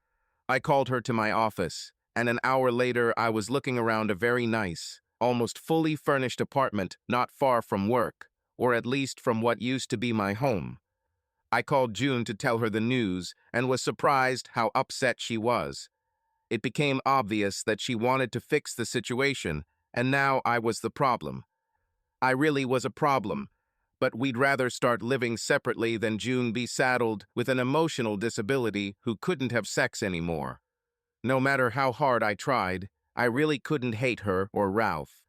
I called her to my office, and an hour later I was looking around a very nice, almost fully furnished apartment not far from work, or at least from what used to be my home. I called June to tell her the news and was surprised how upset she was. It became obvious that she wanted to fix the situation, and now I was the problem. I really was a problem, but we'd rather start living separately than June be saddled with an emotional disability who couldn't have sex anymore. No matter how hard I tried, I really couldn't hate her or Ralph.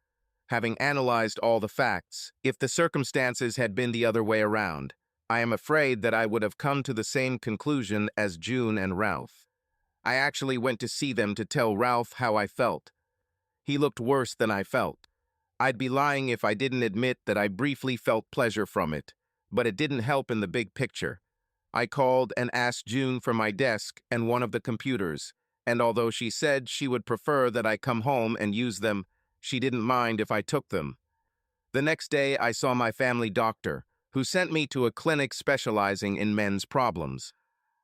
Having analyzed all the facts, if the circumstances had been the other way around, I am afraid that I would have come to the same conclusion as June and Ralph. I actually went to see them to tell Ralph how I felt. He looked worse than I felt. I'd be lying if I didn't admit that I briefly felt pleasure from it, but it didn't help in the big picture. I called and asked June for my desk and one of the computers, and although she said she would prefer that I come home and use them, she didn't mind if I took them. The next day, I saw my family doctor, who sent me to a clinic specializing in men's problems.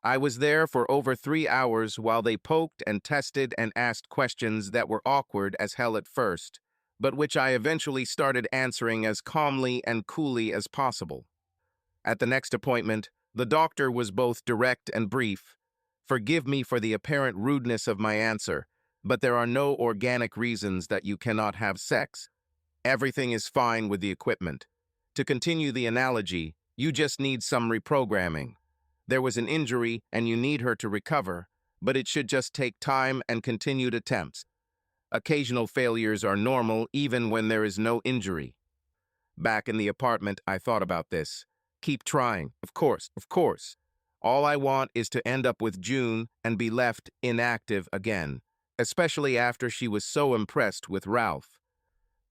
I was there for over 3 hours while they poked and tested and asked questions that were awkward as hell at first, but which I eventually started answering as calmly and coolly as possible. At the next appointment, the doctor was both direct and brief. Forgive me for the apparent rudeness of my answer, but there are no organic reasons that you cannot have sex. Everything is fine with the equipment. To continue the analogy, you just need some reprogramming. There was an injury and you need her to recover, but it should just take time and continued attempts. Occasional failures are normal even when there is no injury. Back in the apartment, I thought about this. Keep trying, of course, of course. All I want is to end up with June and be left inactive again, especially after she was so impressed with Ralph.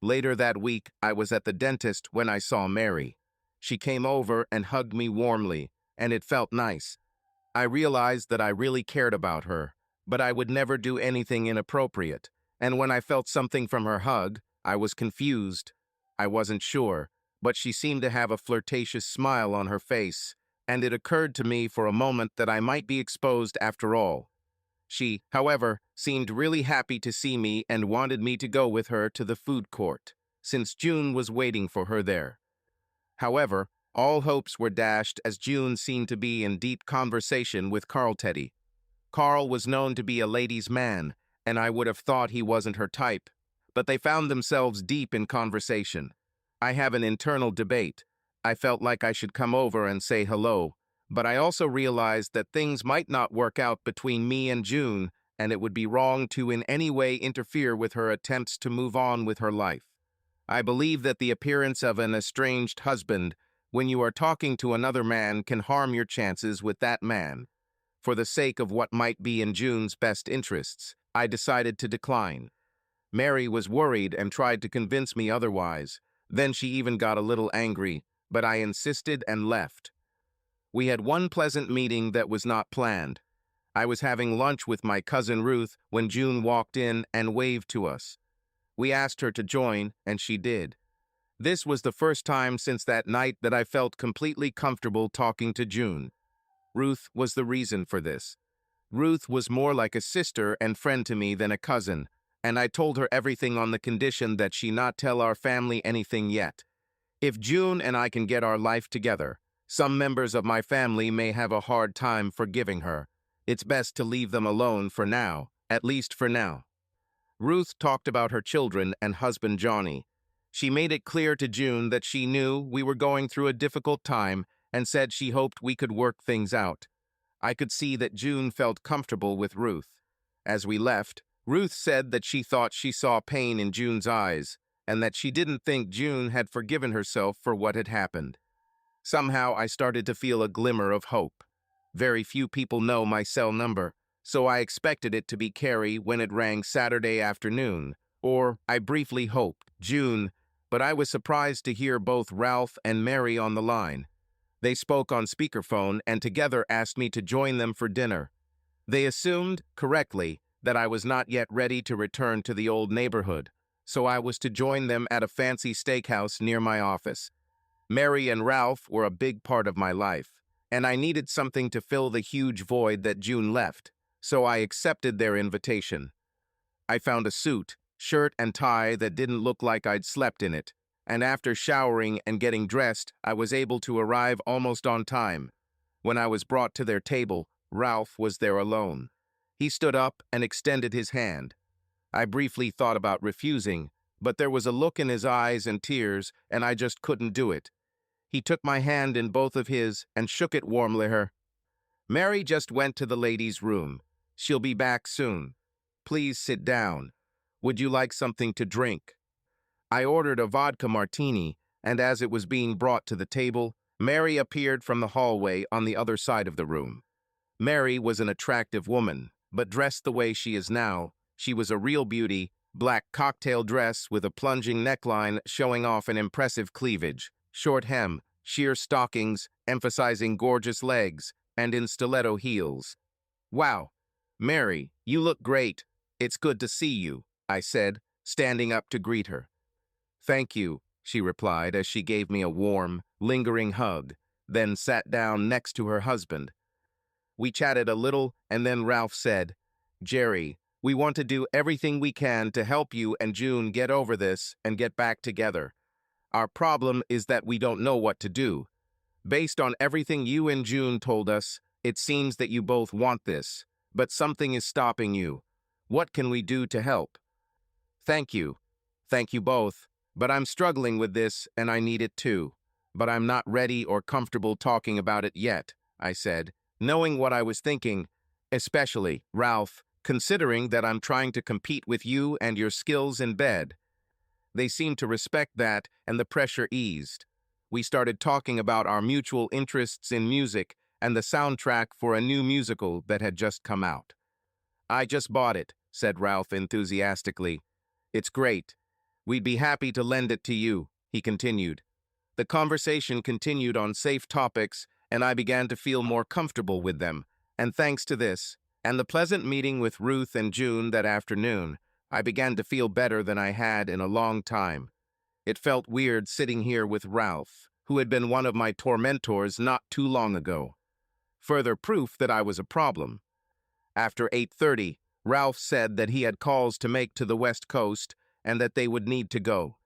Later that week, I was at the dentist when I saw Mary. She came over and hugged me warmly, and it felt nice. I realized that I really cared about her, but I would never do anything inappropriate. And when I felt something from her hug, I was confused. I wasn't sure, but she seemed to have a flirtatious smile on her face, and it occurred to me for a moment that I might be exposed after all. She, however, seemed really happy to see me and wanted me to go with her to the food court, since June was waiting for her there. However, all hopes were dashed as June seemed to be in deep conversation with Carl Teddy. Carl was known to be a ladies' man, and I would have thought he wasn't her type, but they found themselves deep in conversation. I have an internal debate. I felt like I should come over and say hello, but I also realized that things might not work out between me and June, and it would be wrong to in any way interfere with her attempts to move on with her life. I believe that the appearance of an estranged husband when you are talking to another man can harm your chances with that man. For the sake of what might be in June's best interests, I decided to decline. Mary was worried and tried to convince me otherwise. Then she even got a little angry, but I insisted and left. We had one pleasant meeting that was not planned. I was having lunch with my cousin Ruth when June walked in and waved to us. We asked her to join, and she did. This was the first time since that night that I felt completely comfortable talking to June. Ruth was the reason for this. Ruth was more like a sister and friend to me than a cousin, and I told her everything on the condition that she not tell our family anything yet. If June and I can get our life together, some members of my family may have a hard time forgiving her. It's best to leave them alone for now, at least for now. Ruth talked about her children and husband Johnny. She made it clear to June that she knew we were going through a difficult time and said she hoped we could work things out. I could see that June felt comfortable with Ruth. As we left, Ruth said that she thought she saw pain in June's eyes and that she didn't think June had forgiven herself for what had happened. Somehow I started to feel a glimmer of hope. Very few people know my cell number, so I expected it to be Carrie when it rang Saturday afternoon, or I briefly hoped June, but I was surprised to hear both Ralph and Mary on the line. They spoke on speakerphone and together asked me to join them for dinner. They assumed, correctly, that I was not yet ready to return to the old neighborhood, so I was to join them at a fancy steakhouse near my office. Mary and Ralph were a big part of my life, and I needed something to fill the huge void that June left, so I accepted their invitation. I found a suit, shirt, and tie that didn't look like I'd slept in it, and after showering and getting dressed, I was able to arrive almost on time. When I was brought to their table, Ralph was there alone. He stood up and extended his hand. I briefly thought about refusing, But there was a look in his eyes and tears, and I just couldn't do it. He took my hand in both of his and shook it warmly. Mary just went to the ladies' room. She'll be back soon. Please sit down. Would you like something to drink? I ordered a vodka martini, and as it was being brought to the table, Mary appeared from the hallway on the other side of the room. Mary was an attractive woman, but dressed the way she is now, she was a real beauty, black cocktail dress with a plunging neckline showing off an impressive cleavage, short hem, sheer stockings emphasizing gorgeous legs, and in stiletto heels. Wow, Mary, you look great. It's good to see you, I said, standing up to greet her. Thank you, she replied as she gave me a warm, lingering hug, then sat down next to her husband. We chatted a little, and then Ralph said, Jerry, we want to do everything we can to help you and June get over this and get back together. Our problem is that we don't know what to do. Based on everything you and June told us, it seems that you both want this, but something is stopping you. What can we do to help? Thank you. Thank you both. But I'm struggling with this, and I need it too. But I'm not ready or comfortable talking about it yet, I said, knowing what I was thinking, especially, Ralph, considering that I'm trying to compete with you and your skills in bed. They seemed to respect that, and the pressure eased. We started talking about our mutual interests in music and the soundtrack for a new musical that had just come out. I just bought it, said Ralph enthusiastically. It's great. We'd be happy to lend it to you, he continued. The conversation continued on safe topics, and I began to feel more comfortable with them, and thanks to this, and the pleasant meeting with Ruth and June that afternoon, I began to feel better than I had in a long time. It felt weird sitting here with Ralph, who had been one of my tormentors not too long ago. Further proof that I was a problem. After 8:30, Ralph said that he had calls to make to the West Coast and that they would need to go.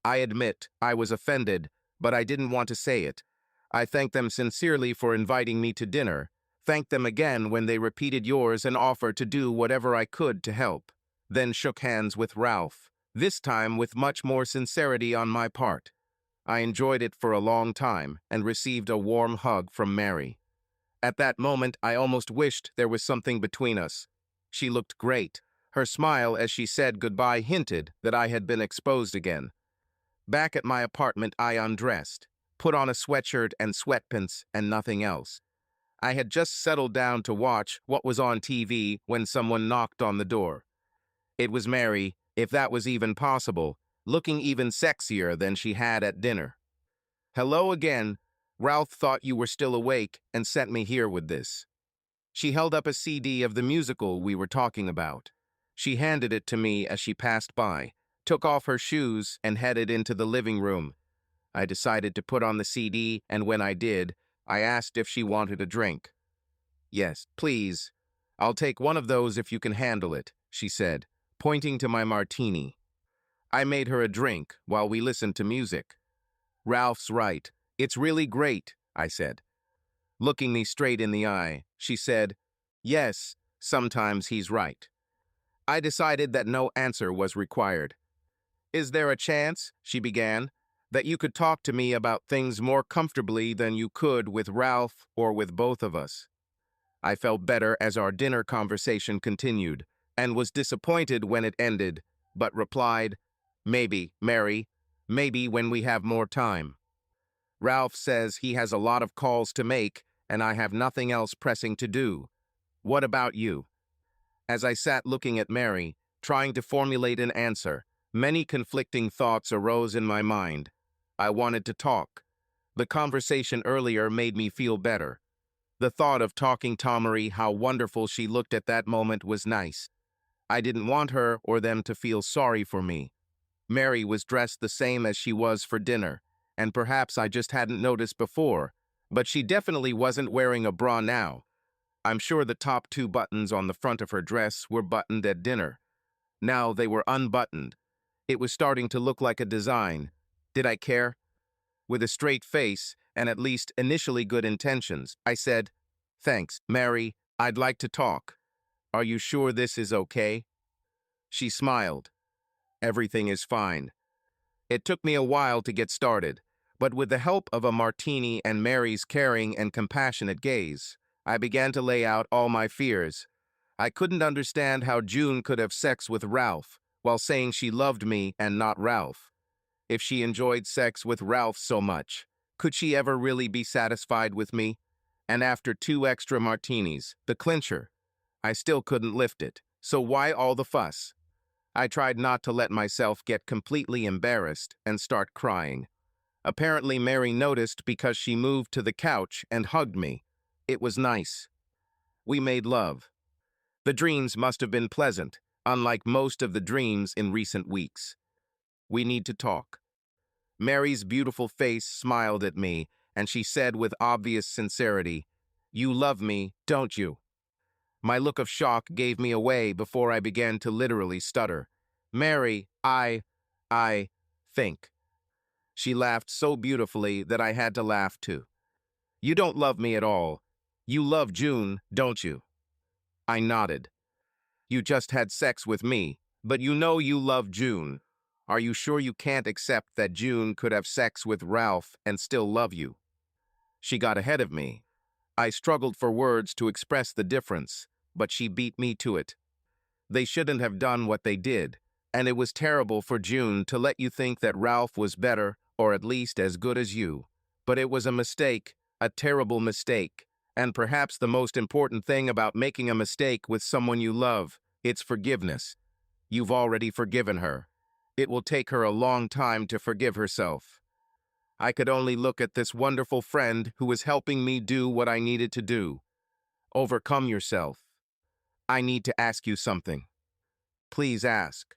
I admit I was offended, but I didn't want to say it. I thanked them sincerely for inviting me to dinner, thanked them again when they repeated yours and offered to do whatever I could to help, then shook hands with Ralph, this time with much more sincerity on my part. I enjoyed it for a long time and received a warm hug from Mary. At that moment, I almost wished there was something between us. She looked great. Her smile as she said goodbye hinted that I had been exposed again. Back at my apartment, I undressed, put on a sweatshirt and sweatpants and nothing else. I had just settled down to watch what was on TV when someone knocked on the door. It was Mary, if that was even possible, looking even sexier than she had at dinner. Hello again. Ralph thought you were still awake and sent me here with this. She held up a CD of the musical we were talking about. She handed it to me as she passed by, took off her shoes, and headed into the living room. I decided to put on the CD, and when I did, I asked if she wanted a drink. Yes, please. I'll take one of those if you can handle it, she said, pointing to my martini. I made her a drink while we listened to music. Ralph's right. It's really great, I said. Looking me straight in the eye, she said, yes, sometimes he's right. I decided that no answer was required. Is there a chance, she began, that you could talk to me about things more comfortably than you could with Ralph or with both of us? I felt better as our dinner conversation continued, and was disappointed when it ended, but replied, maybe, Mary, maybe when we have more time. Ralph says he has a lot of calls to make, and I have nothing else pressing to do. What about you? As I sat looking at Mary, trying to formulate an answer, many conflicting thoughts arose in my mind. I wanted to talk. The conversation earlier made me feel better. The thought of talking to Mary, how wonderful she looked at that moment, was nice. I didn't want her or them to feel sorry for me. Mary was dressed the same as she was for dinner, and perhaps I just hadn't noticed before, but she definitely wasn't wearing a bra now. I'm sure the top 2 buttons on the front of her dress were buttoned at dinner. Now they were unbuttoned. It was starting to look like a design. Did I care? With a straight face and at least initially good intentions, I said, thanks, Mary, I'd like to talk. Are you sure this is okay? She smiled. everything is fine. It took me a while to get started, but with the help of a martini and Mary's caring and compassionate gaze, I began to lay out all my fears. I couldn't understand how June could have sex with Ralph while saying she loved me and not Ralph. If she enjoyed sex with Ralph so much, could she ever really be satisfied with me? And after 2 extra martinis, the clincher, I still couldn't lift it. So why all the fuss? I tried not to let myself get completely embarrassed and start crying. Apparently Mary noticed because she moved to the couch and hugged me. It was nice. We made love. The dreams must have been pleasant, unlike most of the dreams in recent weeks. We need to talk. Mary's beautiful face smiled at me, and she said with obvious sincerity, "You love me, don't you?" My look of shock gave me away before I began to literally stutter. "Mary, I think." She laughed so beautifully that I had to laugh too. "You don't love me at all. You love June, don't you?" I nodded. "You just had sex with me, but you know you love June. Are you sure you can't accept that June could have sex with Ralph and still love you?" She got ahead of me. I struggled for words to express the difference, but she beat me to it. They shouldn't have done what they did, and it was terrible for June to let you think that Ralph was better or at least as good as you. But it was a mistake, a terrible mistake, and perhaps the most important thing about making a mistake with someone you love, it's forgiveness. You've already forgiven her. It will take her a long time to forgive herself. I could only look at this wonderful friend who was helping me do what I needed to do. Overcome yourself. I need to ask you something. Please ask.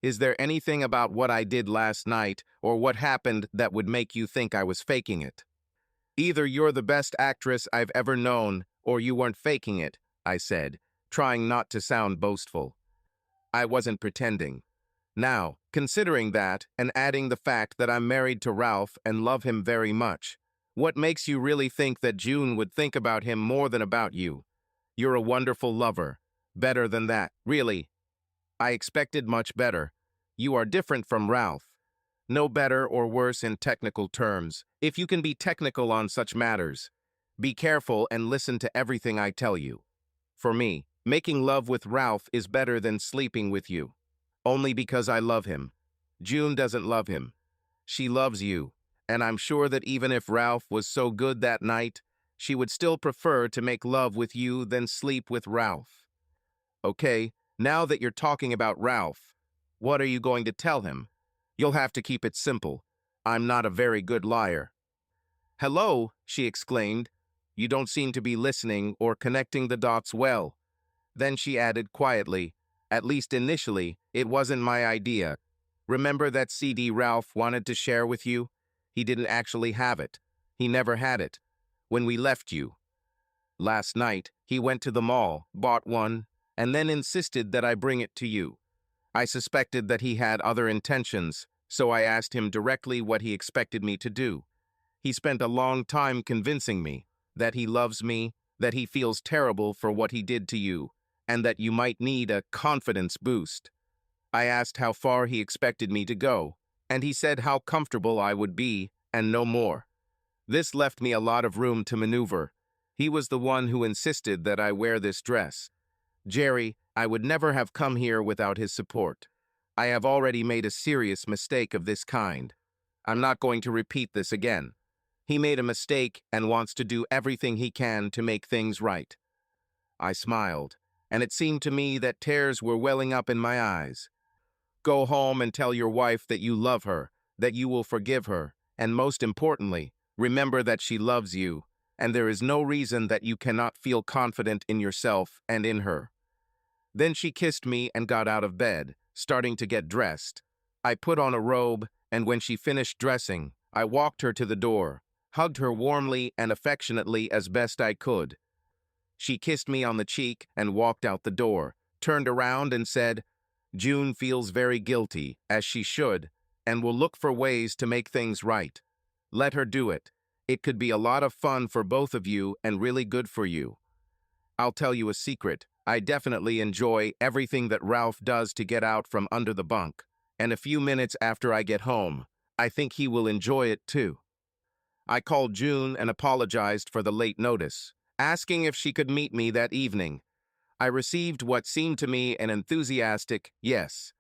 Is there anything about what I did last night or what happened that would make you think I was faking it? Either you're the best actress I've ever known or you weren't faking it, I said, trying not to sound boastful. I wasn't pretending. Now, considering that and adding the fact that I'm married to Ralph and love him very much, what makes you really think that June would think about him more than about you? You're a wonderful lover. Better than that, really. I expected much better. You are different from Ralph. No better or worse in technical terms, if you can be technical on such matters. Be careful and listen to everything I tell you. For me, making love with Ralph is better than sleeping with you. Only because I love him. June doesn't love him. She loves you, and I'm sure that even if Ralph was so good that night, she would still prefer to make love with you than sleep with Ralph. Okay, now that you're talking about Ralph, what are you going to tell him? You'll have to keep it simple. I'm not a very good liar. "Hello," she exclaimed. "You don't seem to be listening or connecting the dots well." Then she added quietly, "At least initially, it wasn't my idea. Remember that CD Ralph wanted to share with you? He didn't actually have it. He never had it. When we left you. Last night, he went to the mall, bought one, and then insisted that I bring it to you. I suspected that he had other intentions, so I asked him directly what he expected me to do. He spent a long time convincing me that he loves me, that he feels terrible for what he did to you, and that you might need a confidence boost. I asked how far he expected me to go, and he said how comfortable I would be, and no more. This left me a lot of room to maneuver. He was the one who insisted that I wear this dress. Jerry, I would never have come here without his support. I have already made a serious mistake of this kind. I'm not going to repeat this again. He made a mistake and wants to do everything he can to make things right. I smiled, and it seemed to me that tears were welling up in my eyes. Go home and tell your wife that you love her, that you will forgive her, and most importantly, remember that she loves you, and there is no reason that you cannot feel confident in yourself and in her. Then she kissed me and got out of bed, starting to get dressed. I put on a robe, and when she finished dressing, I walked her to the door, hugged her warmly and affectionately as best I could. She kissed me on the cheek and walked out the door, turned around and said, "June feels very guilty, as she should, and will look for ways to make things right. Let her do it. It could be a lot of fun for both of you and really good for you. I'll tell you a secret. I definitely enjoy everything that Ralph does to get out from under the bunk. and a few minutes after I get home. I think he will enjoy it too. I called June and apologized for the late notice, asking if she could meet me that evening. I received what seemed to me an enthusiastic yes.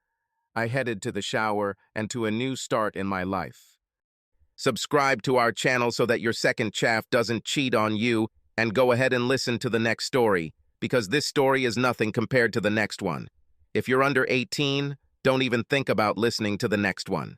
I headed to the shower and to a new start in my life. Subscribe to our channel so that your second chaff doesn't cheat on you, and go ahead and listen to the next story, because this story is nothing compared to the next one. If you're under 18, don't even think about listening to the next one.